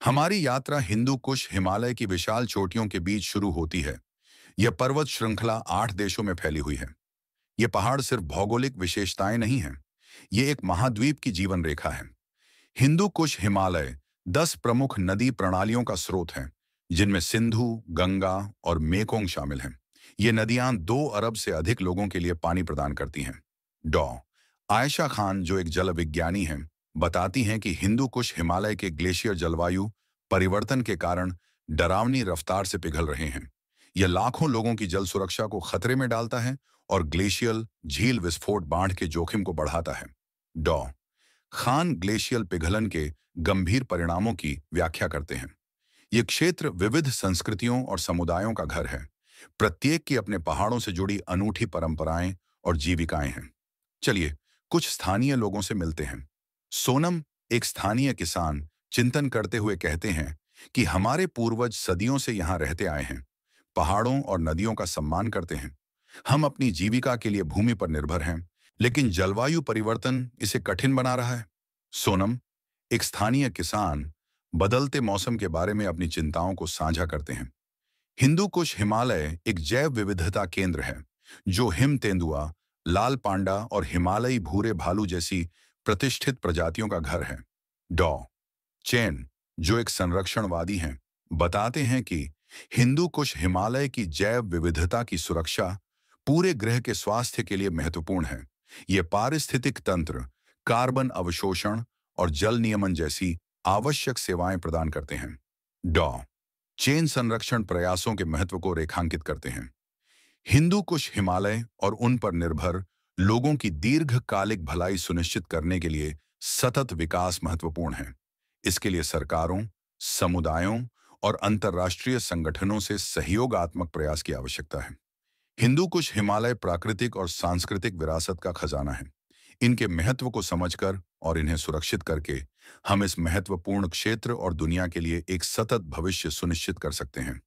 हमारी यात्रा हिंदू कुश हिमालय की विशाल चोटियों के बीच शुरू होती है। यह पर्वत श्रृंखला 8 देशों में फैली हुई है। ये पहाड़ सिर्फ भौगोलिक विशेषताएं नहीं हैं, ये एक महाद्वीप की जीवन रेखा है। हिंदू कुश हिमालय 10 प्रमुख नदी प्रणालियों का स्रोत है, जिनमें सिंधु, गंगा और मेकोंग शामिल हैं। ये नदियां 2 अरब से अधिक लोगों के लिए पानी प्रदान करती हैं। डॉ आयशा खान, जो एक जल विज्ञानी हैं, बताती हैं कि हिंदू कुश हिमालय के ग्लेशियर जलवायु परिवर्तन के कारण डरावनी रफ्तार से पिघल रहे हैं। यह लाखों लोगों की जल सुरक्षा को खतरे में डालता है और ग्लेशियल झील विस्फोट बाढ़ के जोखिम को बढ़ाता है। डॉ खान ग्लेशियल पिघलन के गंभीर परिणामों की व्याख्या करते हैं। ये क्षेत्र विविध संस्कृतियों और समुदायों का घर है। प्रत्येक की अपने पहाड़ों से जुड़ी अनूठी परंपराएं और जीविकाएं हैं। चलिए कुछ स्थानीय लोगों से मिलते हैं। सोनम, एक स्थानीय किसान, चिंतन करते हुए कहते हैं कि हमारे पूर्वज सदियों से यहाँ रहते आए हैं, पहाड़ों और नदियों का सम्मान करते हैं। हम अपनी जीविका के लिए भूमि पर निर्भर हैं, लेकिन जलवायु परिवर्तन इसे कठिन बना रहा है। सोनम, एक स्थानीय किसान, बदलते मौसम के बारे में अपनी चिंताओं को साझा करते हैं। हिंदू कुश हिमालय एक जैव विविधता केंद्र है, जो हिम तेंदुआ, लाल पांडा और हिमालयी भूरे भालू जैसी प्रतिष्ठित प्रजातियों का घर है। डॉ चैन, जो एक संरक्षणवादी हैं, बताते हैं कि हिंदू कुश हिमालय की जैव विविधता की सुरक्षा पूरे ग्रह के स्वास्थ्य के लिए महत्वपूर्ण है। ये पारिस्थितिक तंत्र, कार्बन अवशोषण और जल नियमन जैसी आवश्यक सेवाएं प्रदान करते हैं। डॉ चेन संरक्षण प्रयासों के महत्व को रेखांकित करते हैं। हिंदू कुश हिमालय और उन पर निर्भर लोगों की दीर्घकालिक भलाई सुनिश्चित करने के लिए सतत विकास महत्वपूर्ण है। इसके लिए सरकारों, समुदायों और अंतर्राष्ट्रीय संगठनों से सहयोगात्मक प्रयास की आवश्यकता है। हिंदू कुश हिमालय प्राकृतिक और सांस्कृतिक विरासत का खजाना है। इनके महत्व को समझकर और इन्हें सुरक्षित करके हम इस महत्वपूर्ण क्षेत्र और दुनिया के लिए एक सतत भविष्य सुनिश्चित कर सकते हैं।